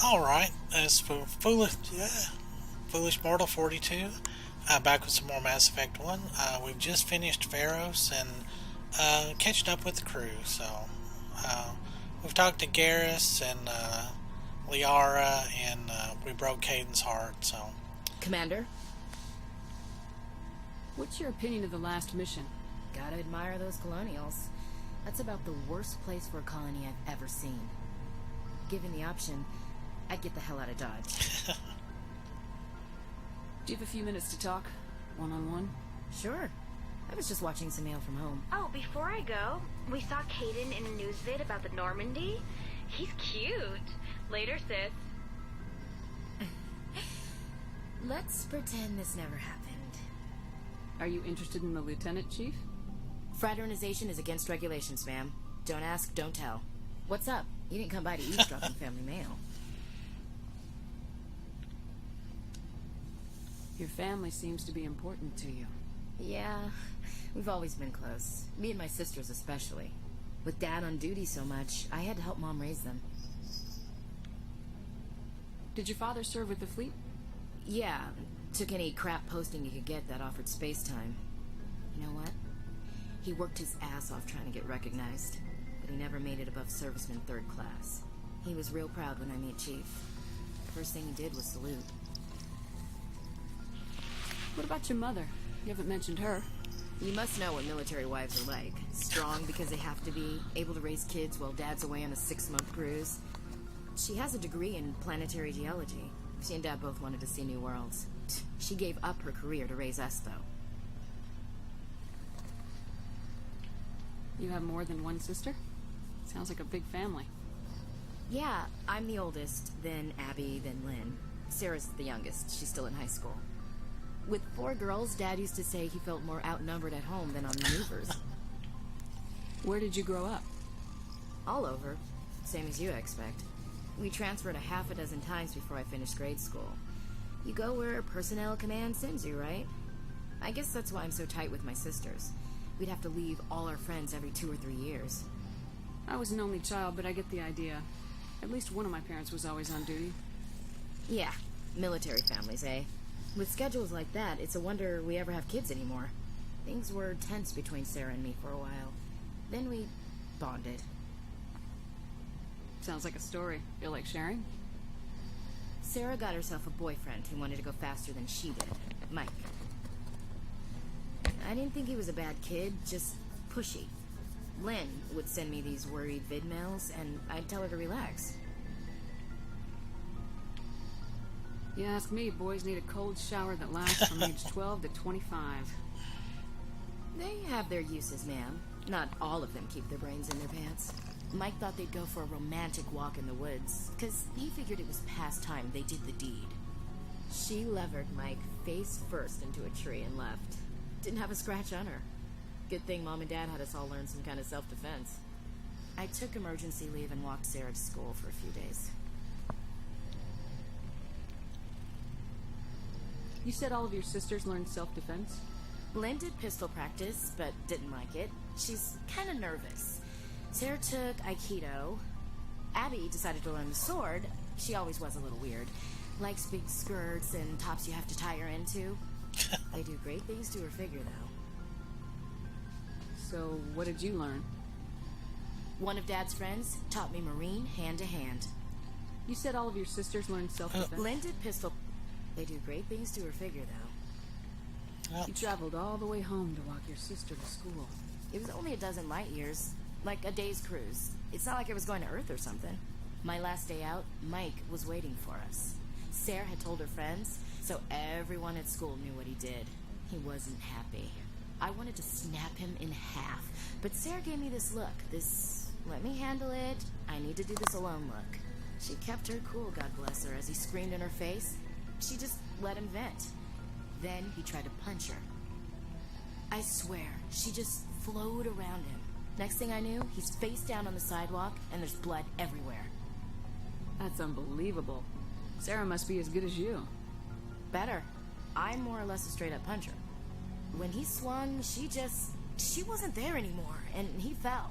Alright, it's Foolish Mortal 42. Back with some more Mass Effect 1. We've just finished Feros and catching up with the crew. So, uh, we've talked to Garrus and Liara, and we broke Caden's heart. So, Commander, What's your opinion of the last mission? gotta admire those colonials. That's about the worst place for a colony I've ever seen. Given the option, I'd get the hell out of Dodge. Do you have a few minutes to talk? One-on-one? Sure. I was just watching some mail from home. Oh, before I go, we saw Caden in a news vid about the Normandy. He's cute. Later, sis. Let's pretend this never happened. Are you interested in the Lieutenant Chief? Fraternization is against regulations, ma'am. Don't ask, don't tell. What's up? You didn't come by to eavesdrop on family mail. Your family seems to be important to you. Yeah, we've always been close. Me and my sisters especially. With Dad on duty so much, I had to help Mom raise them. Did your father serve with the fleet? Yeah, took any crap posting he could get that offered space time. You know what? He worked his ass off trying to get recognized, but he never made it above serviceman third class. He was real proud when I met Chief. First thing he did was salute. What about your mother? You haven't mentioned her. You must know what military wives are like. Strong because they have to be, able to raise kids while Dad's away on a 6-month cruise. She has a degree in planetary geology. She and Dad both wanted to see new worlds. She gave up her career to raise us, though. You have more than one sister? Sounds like a big family. Yeah, I'm the oldest, then Abby, then Lynn. Sarah's the youngest. She's still in high school. With 4 girls, Dad used to say he felt more outnumbered at home than on maneuvers. Where did you grow up? All over. Same as you, I expect. We transferred a half a dozen times before I finished grade school. You go where personnel command sends you, right? I guess that's why I'm so tight with my sisters. We'd have to leave all our friends every 2 or 3 years. I was an only child, but I get the idea. At least one of my parents was always on duty. Yeah, military families, eh? With schedules like that, it's a wonder we ever have kids anymore. Things were tense between Sarah and me for a while. Then we bonded. Sounds like a story. Feel like sharing? Sarah got herself a boyfriend who wanted to go faster than she did, Mike. I didn't think he was a bad kid, just pushy. Lynn would send me these worried vid mails, and I'd tell her to relax. You ask me, boys need a cold shower that lasts from age 12 to 25. They have their uses, ma'am. Not all of them keep their brains in their pants. Mike thought they'd go for a romantic walk in the woods, because he figured it was past time they did the deed. She levered Mike face first into a tree and left. Didn't have a scratch on her. Good thing Mom and Dad had us all learn some kind of self-defense. I took emergency leave and walked Sarah to school for a few days. You said all of your sisters learned self-defense? Lynn did pistol practice, but didn't like it. She's kind of nervous. Sarah took Aikido. Abby decided to learn the sword. She always was a little weird. Likes big skirts and tops you have to tie her into. They do great things to her figure, though. So, what did you learn? One of Dad's friends taught me Marine hand-to-hand. You said all of your sisters learned self-defense? Lynn did pistol... They do great things to her figure, though. well, You traveled all the way home to walk your sister to school. It was only a dozen light years. Like a day's cruise. It's not like I was going to Earth or something. My last day out, Mike was waiting for us. Sarah had told her friends, so everyone at school knew what he did. He wasn't happy. I wanted to snap him in half, but Sarah gave me this look, this let me handle it, I need to do this alone look. She kept her cool, God bless her, as he screamed in her face. She just let him vent. Then he tried to punch her. I swear, she just flowed around him. Next thing I knew, he's face down on the sidewalk, and there's blood everywhere. That's unbelievable. Sarah must be as good as you. Better. I'm more or less a straight-up puncher. When he swung, she wasn't there anymore, and he fell.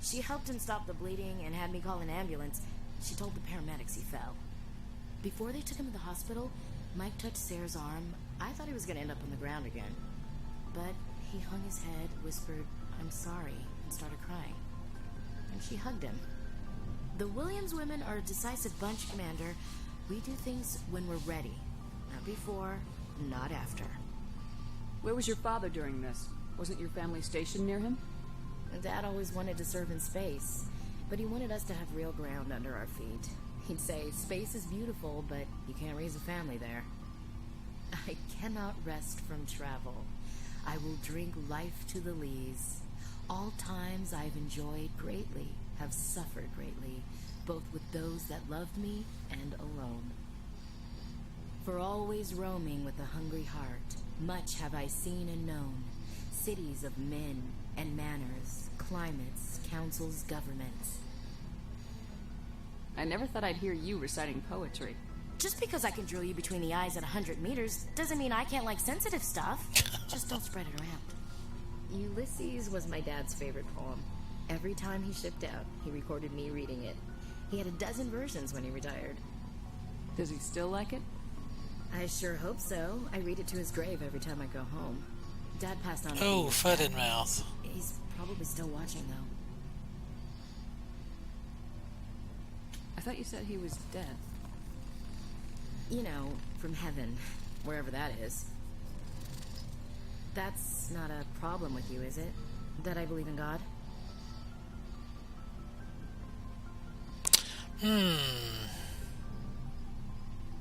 She helped him stop the bleeding and had me call an ambulance, She told the paramedics he fell. Before they took him to the hospital, Mike touched Sarah's arm. I thought he was going to end up on the ground again. But he hung his head, whispered, "I'm sorry," and started crying. And she hugged him. The Williams women are a decisive bunch, Commander. We do things when we're ready. Not before, not after. Where was your father during this? Wasn't your family stationed near him? Dad always wanted to serve in space, but he wanted us to have real ground under our feet. He'd say, space is beautiful, but you can't raise a family there. I cannot rest from travel. I will drink life to the lees. All times I've enjoyed greatly, have suffered greatly, both with those that loved me and alone. For always roaming with a hungry heart, much have I seen and known, cities of men and manners, climates, councils, governments. I never thought I'd hear you reciting poetry. Just because I can drill you between the eyes at 100 meters doesn't mean I can't like sensitive stuff. Just don't spread it around. Ulysses was my dad's favorite poem. Every time he shipped out, he recorded me reading it. He had a dozen versions when he retired. Does he still like it? I sure hope so. I read it to his grave every time I go home. Dad passed on. Oh, foot and mouth. He's probably still watching, though. I thought you said he was dead. You know, from heaven, wherever that is. That's not a problem with you, is it? That I believe in God?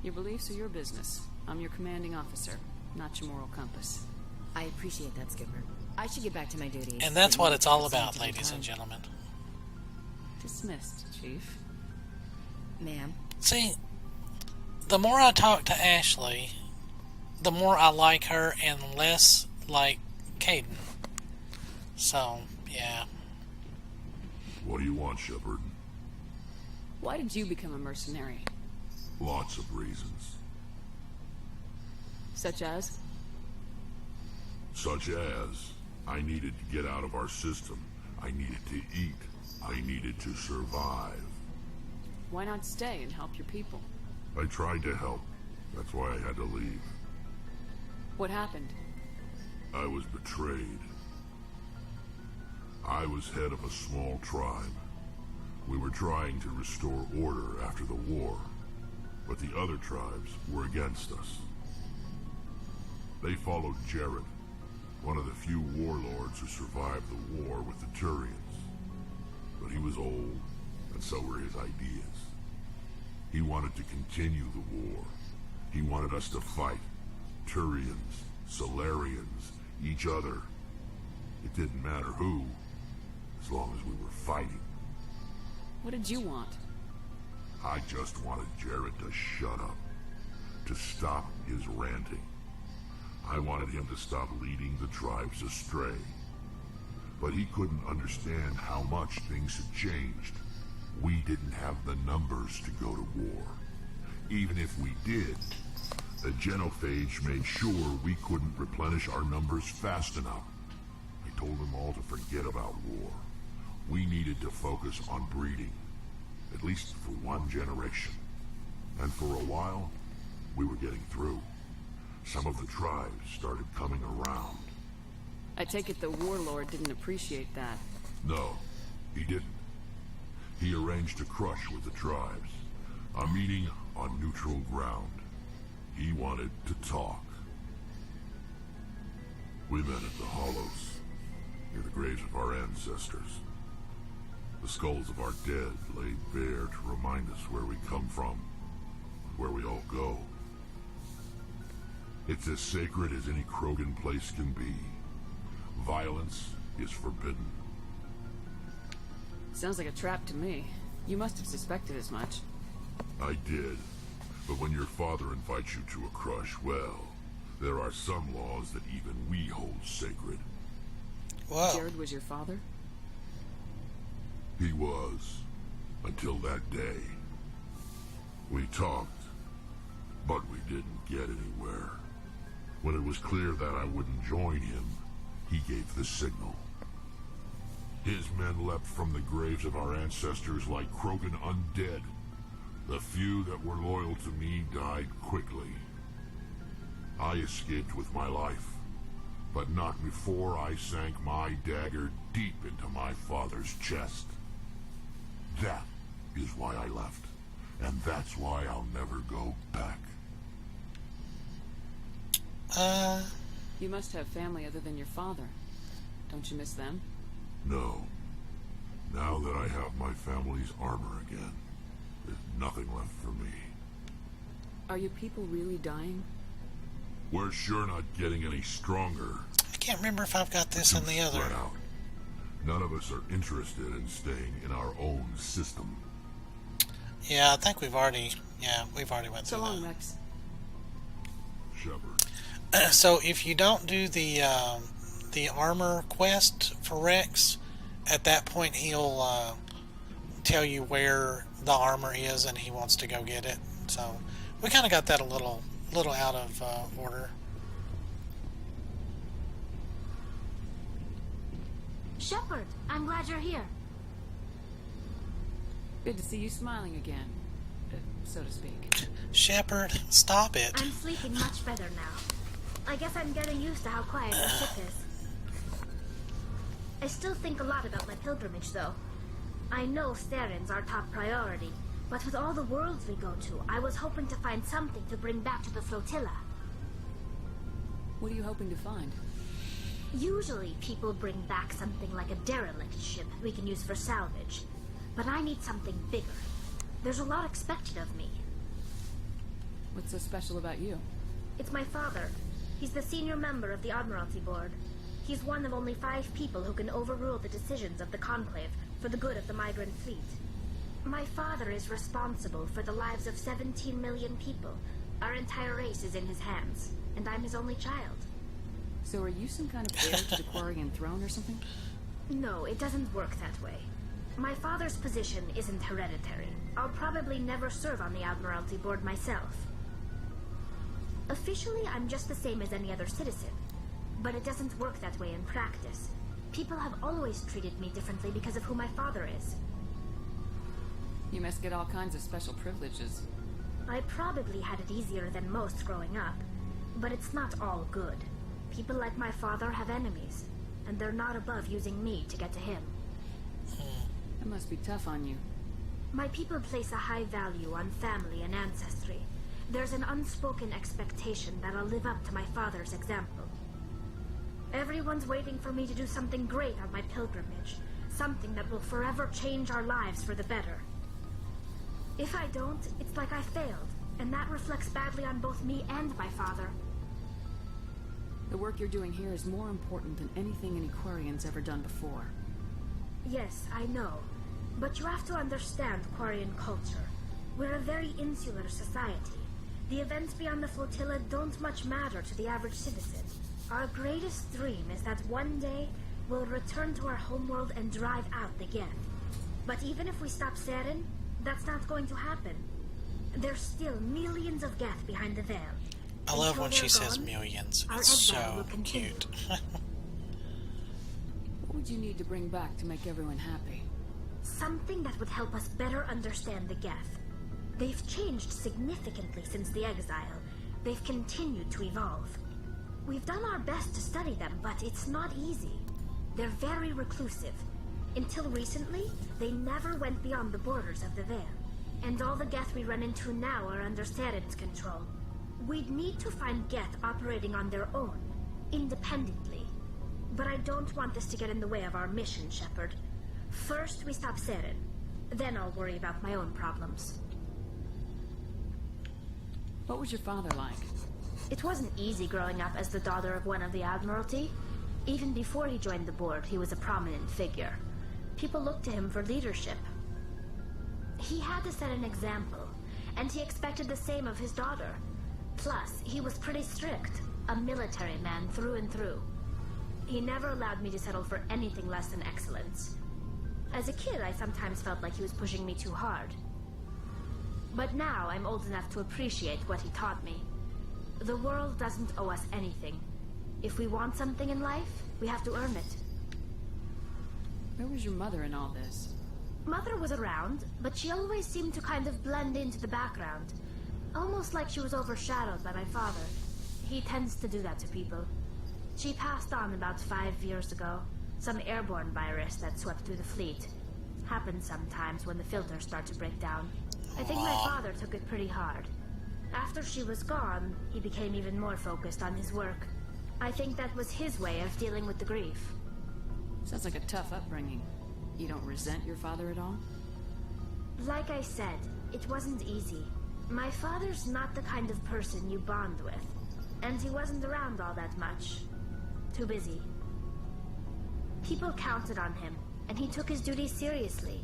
Your beliefs are your business. I'm your commanding officer, not your moral compass. I appreciate that, Skipper. I should get back to my duties. And that's what it's all about, ladies and gentlemen. Dismissed, Chief. Ma'am? See, the more I talk to Ashley, the more I like her and less like Caden. So, yeah. What do you want, Shepard? Why did you become a mercenary? Lots of reasons. Such as? Such as, I needed to get out of our system. I needed to eat. I needed to survive. Why not stay and help your people? I tried to help. That's why I had to leave. What happened? I was betrayed. I was head of a small tribe. We were trying to restore order after the war, but the other tribes were against us. They followed Jared, one of the few warlords who survived the war with the Turians. But he was old, and so were his ideas. He wanted to continue the war. He wanted us to fight. Turians, Solarians, each other. It didn't matter who, as long as we were fighting. What did you want? I just wanted Jared to shut up, to stop his ranting. I wanted him to stop leading the tribes astray. But he couldn't understand how much things had changed. We didn't have the numbers to go to war. Even if we did, the genophage made sure we couldn't replenish our numbers fast enough. I told them all to forget about war. We needed to focus on breeding, at least for one generation. And for a while, we were getting through. Some of the tribes started coming around. I take it the warlord didn't appreciate that. No, he didn't. He arranged a crush with the tribes. A meeting on neutral ground. He wanted to talk. We met at the Hollows, near the graves of our ancestors. The skulls of our dead laid bare to remind us where we come from, where we all go. It's as sacred as any Krogan place can be. Violence is forbidden. Sounds like a trap to me. You must have suspected as much. I did. But when your father invites you to a crush, well, there are some laws that even we hold sacred. Whoa. Jared was your father? He was, until that day. We talked, but we didn't get anywhere. When it was clear that I wouldn't join him, he gave the signal. His men leapt from the graves of our ancestors like Krogan undead, The few that were loyal to me died quickly. I escaped with my life, but not before I sank my dagger deep into my father's chest. That is why I left, and that's why I'll never go back. You must have family other than your father. Don't you miss them? No. Now that I have my family's armor again, there's nothing left for me. Are your people really dying? We're sure not getting any stronger. I can't remember if I've got this in the other. Spread out. None of us are interested in staying in our own system. Yeah, I think we've already went So through long, that. Rex. Shepard. So if you don't do the armor quest for Rex, at that point he'll tell you where the armor is and he wants to go get it. So we kind of got that a little out of order. Shepard, I'm glad you're here. Good to see you smiling again, so to speak. Shepard, stop it. I'm sleeping much better now. I guess I'm getting used to how quiet the ship is. I still think a lot about my pilgrimage, though. I know Saren's our top priority, but with all the worlds we go to, I was hoping to find something to bring back to the flotilla. What are you hoping to find? Usually, people bring back something like a derelict ship we can use for salvage. But I need something bigger. There's a lot expected of me. What's so special about you? It's my father. He's the senior member of the Admiralty Board. He's one of only 5 people who can overrule the decisions of the Conclave for the good of the migrant fleet. My father is responsible for the lives of 17 million people. Our entire race is in his hands, and I'm his only child. So are you some kind of heir to the Quarian throne or something? No, it doesn't work that way. My father's position isn't hereditary. I'll probably never serve on the Admiralty Board myself. Officially, I'm just the same as any other citizen. But it doesn't work that way in practice. People have always treated me differently because of who my father is. You must get all kinds of special privileges. I probably had it easier than most growing up, but it's not all good. People like my father have enemies, and they're not above using me to get to him. It must be tough on you. My people place a high value on family and ancestry. There's an unspoken expectation that I'll live up to my father's example. Everyone's waiting for me to do something great on my pilgrimage, something that will forever change our lives for the better. If I don't, it's like I failed, and that reflects badly on both me and my father. The work you're doing here is more important than anything any Quarian's ever done before. Yes, I know. But you have to understand Quarian culture. We're a very insular society. The events beyond the flotilla don't much matter to the average citizen. Our greatest dream is that one day we'll return to our homeworld and drive out the Geth. But even if we stop Saren, that's not going to happen. There's still millions of Geth behind the veil. I love Until when she they're says gone, millions. our It's exile will so continue. cute. What would you need to bring back to make everyone happy? Something that would help us better understand the Geth. They've changed significantly since the exile. They've continued to evolve. We've done our best to study them, but it's not easy. They're very reclusive. Until recently, they never went beyond the borders of the Veil. And all the Geth we run into now are under Saren's control. We'd need to find Geth operating on their own, independently. But I don't want this to get in the way of our mission, Shepard. First, we stop Saren. Then I'll worry about my own problems. What was your father like? It wasn't easy growing up as the daughter of one of the Admiralty. Even before he joined the board, he was a prominent figure. People looked to him for leadership. He had to set an example, and he expected the same of his daughter. Plus, he was pretty strict, a military man through and through. He never allowed me to settle for anything less than excellence. As a kid, I sometimes felt like he was pushing me too hard. But now I'm old enough to appreciate what he taught me. The world doesn't owe us anything. If we want something in life, we have to earn it. Where was your mother in all this? Mother was around, but she always seemed to kind of blend into the background. Almost like she was overshadowed by my father. He tends to do that to people. She passed on about 5 years ago. Some airborne virus that swept through the fleet. Happens sometimes when the filters start to break down. I think my father took it pretty hard. After she was gone, he became even more focused on his work. I think that was his way of dealing with the grief. Sounds like a tough upbringing. You don't resent your father at all? Like I said, it wasn't easy. My father's not the kind of person you bond with. And he wasn't around all that much. Too busy. People counted on him, and he took his duties seriously.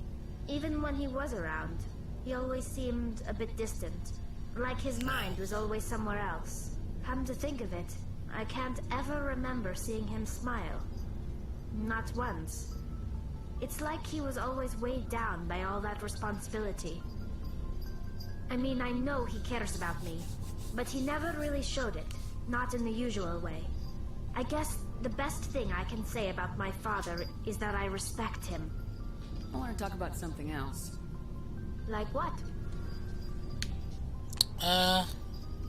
Even when he was around, he always seemed a bit distant. Like his mind was always somewhere else. Come to think of it, I can't ever remember seeing him smile. Not once. It's like he was always weighed down by all that responsibility. I mean, I know he cares about me, but he never really showed it, not in the usual way. I guess the best thing I can say about my father is that I respect him. I want to talk about something else. Like what?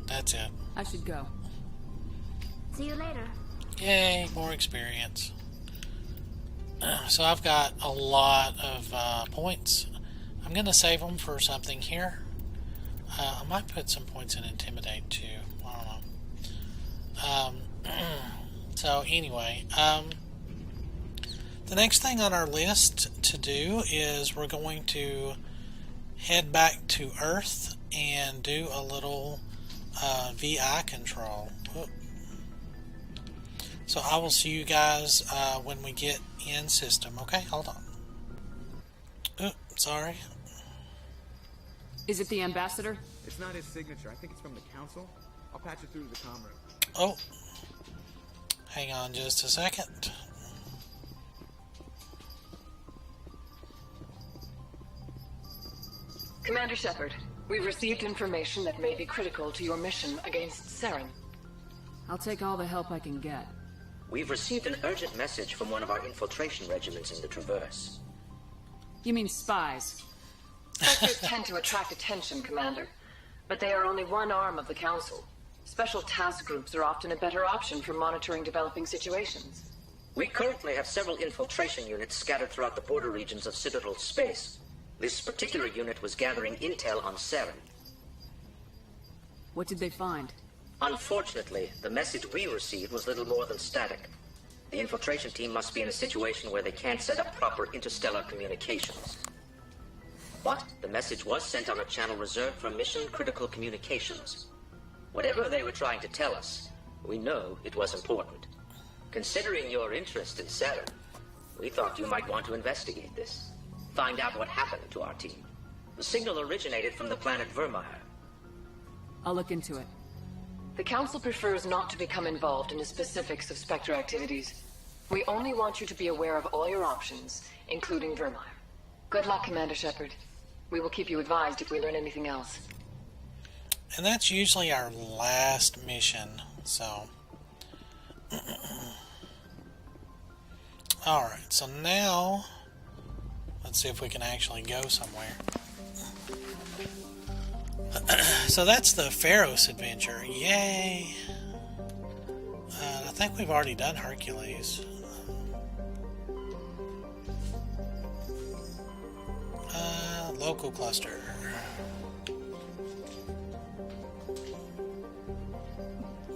That's it. I should go. See you later. Yay, more experience. So I've got a lot of points. I'm going to save them for something here. I might put some points in Intimidate too. I don't know. So anyway, the next thing on our list to do is we're going to head back to Earth and do a little VI control. Whoop. So I will see you guys when we get in system. Okay, hold on. Sorry. Is it the ambassador? It's not his signature. I think it's from the council. I'll patch it through to the comm room. Oh. Hang on just a second. Commander Shepard, we've received information that may be critical to your mission against Saren. I'll take all the help I can get. We've received an urgent message from one of our infiltration regiments in the Traverse. You mean spies? Spectres tend to attract attention, Commander, but they are only one arm of the Council. Special task groups are often a better option for monitoring developing situations. We currently have several infiltration units scattered throughout the border regions of Citadel space. This particular unit was gathering intel on Saren. What did they find? Unfortunately, the message we received was little more than static. The infiltration team must be in a situation where they can't set up proper interstellar communications. But the message was sent on a channel reserved for mission-critical communications. Whatever they were trying to tell us, we know it was important. Considering your interest in Saren, we thought you might want to investigate this. Find out what happened to our team. The signal originated from the planet Vermeer. I'll look into it. The Council prefers not to become involved in the specifics of Spectre activities. We only want you to be aware of all your options, including Vermeer. Good luck, Commander Shepard. We will keep you advised if we learn anything else. And that's usually our last mission, so... Alright, so now... Let's see if we can actually go somewhere. So that's the Feros adventure. Yay! I think we've already done Hercules. Local cluster.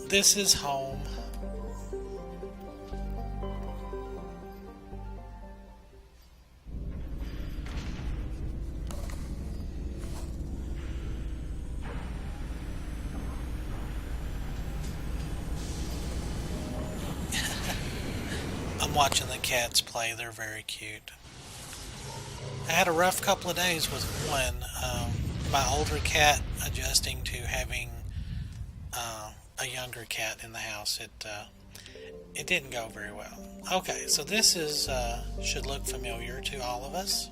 This is home. I'm watching the cats play. They're very cute. I had a rough couple of days with one. My older cat adjusting to having a younger cat in the house. It didn't go very well. Okay, so this is should look familiar to all of us.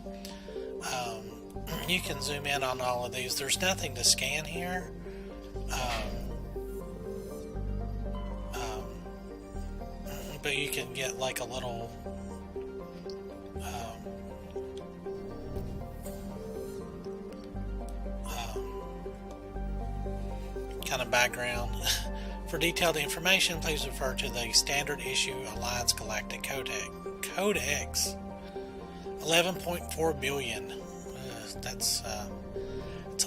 You can zoom in on all of these. There's nothing to scan here. But you can get like a little kind of background. For detailed information, please refer to the Standard Issue Alliance Galactic Codex. 11.4 billion. That's a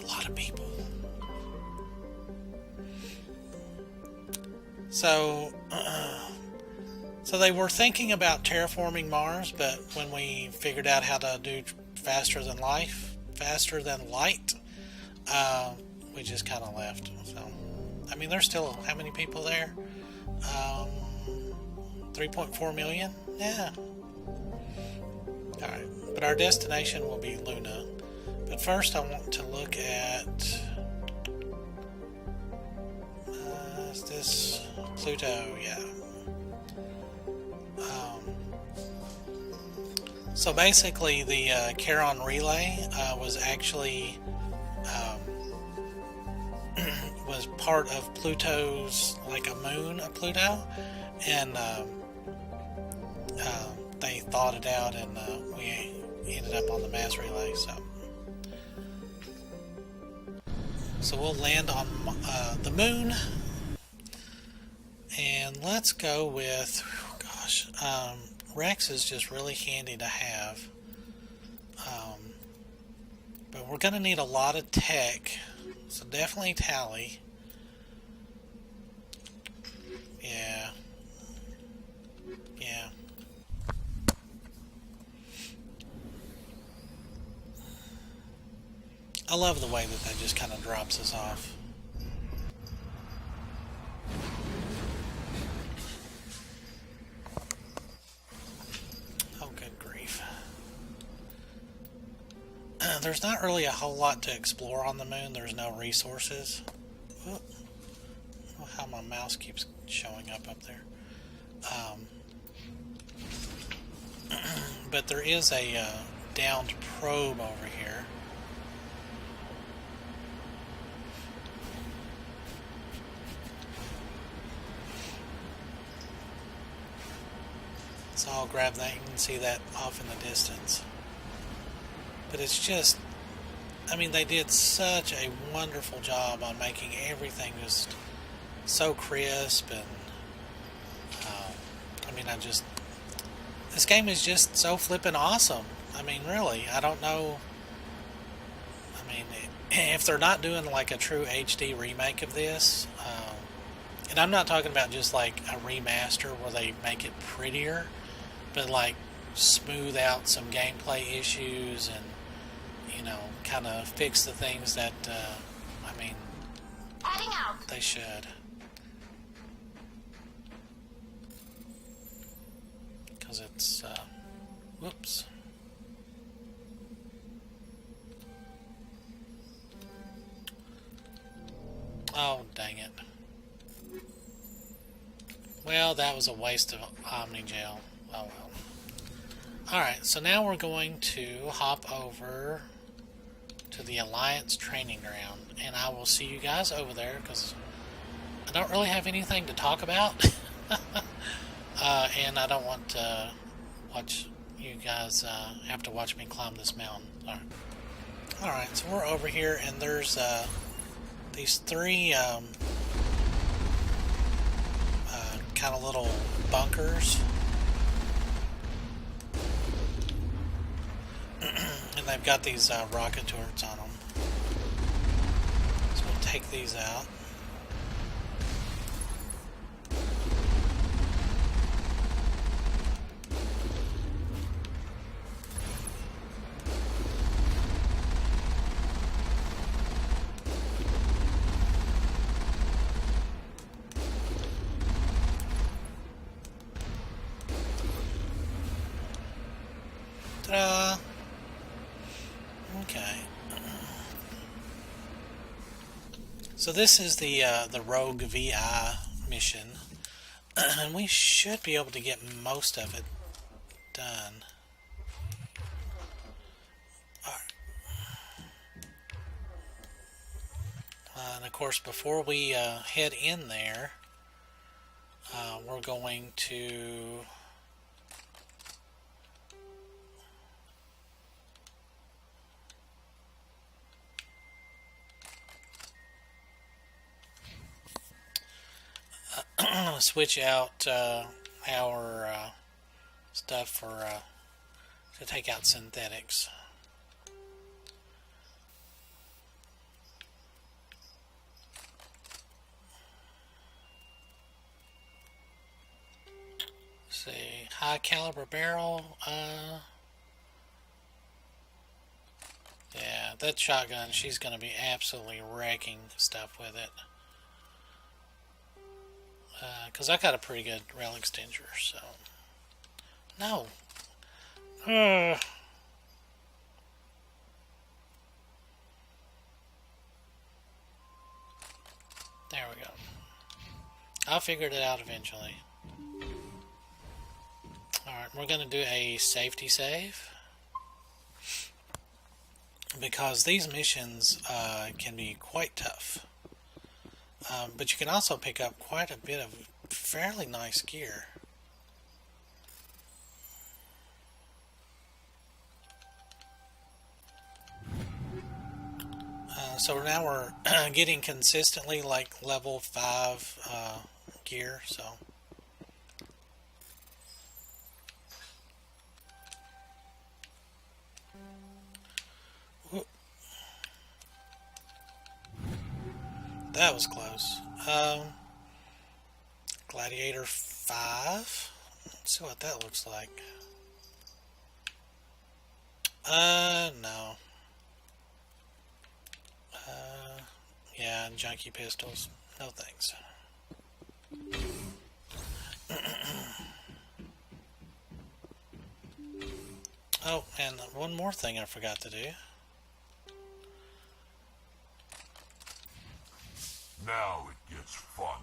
lot of people. So they were thinking about terraforming Mars, but when we figured out how to do faster than light, we just kind of left. So, I mean, there's still how many people there? 3.4 million? Yeah. Alright, but our destination will be Luna. But first I want to look at... is this Pluto? Yeah. So basically the Charon relay was actually was part of Pluto's, like a moon of Pluto, and they thought it out, and we ended up on the mass relay. So we'll land on the moon, and let's go with, Rex is just really handy to have, but we're going to need a lot of tech, so definitely Tally. Yeah. I love the way that just kind of drops us off. Oh, good grief. There's not really a whole lot to explore on the moon. There's no resources. I don't know how my mouse keeps showing up there. But there is a downed probe over here. So I'll grab that. You can see that off in the distance. But it's just, I mean, they did such a wonderful job on making everything just so crisp, and I mean, this game is just so flippin' awesome. I mean, really, I don't know. I mean, if they're not doing like a true HD remake of this, and I'm not talking about just like a remaster where they make it prettier, but like smooth out some gameplay issues and, you know, kind of fix the things that, I mean, they should. Because it's, whoops. Oh, dang it. Well, that was a waste of Omnigel. Oh well. Alright, so now we're going to hop over to the Alliance training ground, and I will see you guys over there, because I don't really have anything to talk about. And I don't want to watch you guys have to watch me climb this mountain. Alright, so we're over here, and there's these three kind of little bunkers. And they've got these rocket turrets on them. So we'll take these out. Ta-da! Okay. So this is the Rogue VI mission, and we should be able to get most of it done. Alright. And of course, before we head in there, we're going to switch out our stuff for to take out synthetics. Let's see, high caliber barrel. Yeah, that shotgun, she's going to be absolutely wrecking stuff with it. Because I got a pretty good rail extender, so... No. There we go. I figured it out eventually. Alright, we're going to do a safety save. Because these missions can be quite tough. But you can also pick up quite a bit of fairly nice gear. So now we're getting consistently like level 5 gear, so... That was close. Gladiator 5. Let's see what that looks like. No. Yeah, junkie pistols. No thanks. Oh, and one more thing I forgot to do. Now it gets fun.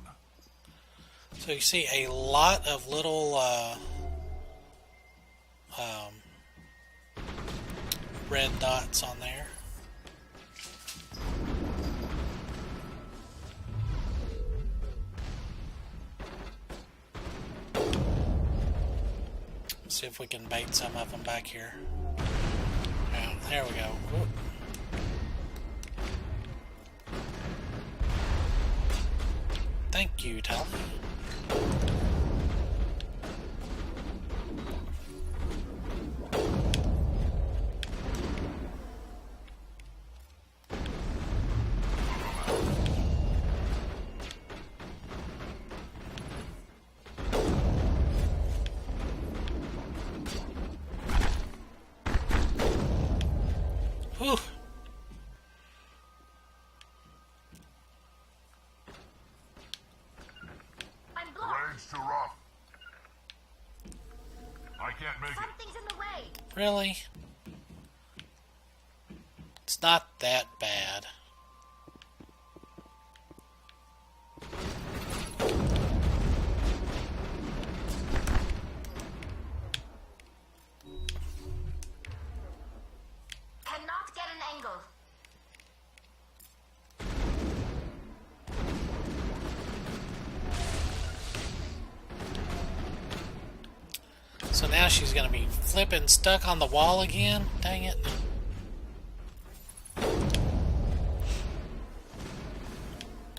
So you see a lot of little red dots on there. Let's see if we can bait some of them back here. Yeah, there we go. Whoop. Thank you, Tally. Whew. Terrain's too rough. I can't make it. Something's in the way. Really? It's not that bad. Cannot get an angle. So now she's gonna be flipping stuck on the wall again? Dang it.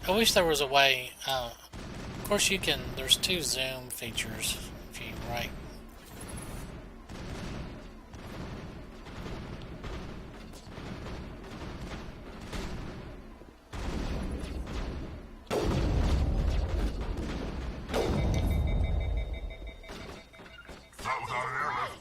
I wish there was a way, of course you can, there's 2 zoom features if you right. Not without an airlift.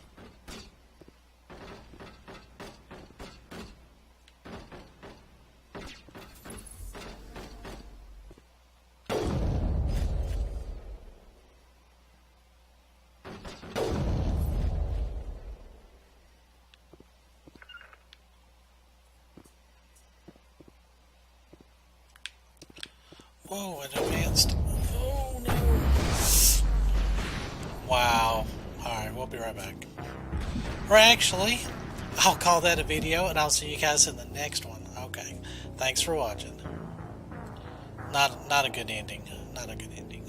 Whoa, it advanced. Oh no. Wow. Alright, we'll be right back. Or actually, I'll call that a video and I'll see you guys in the next one. Okay. Thanks for watching. Not a good ending. Not a good ending.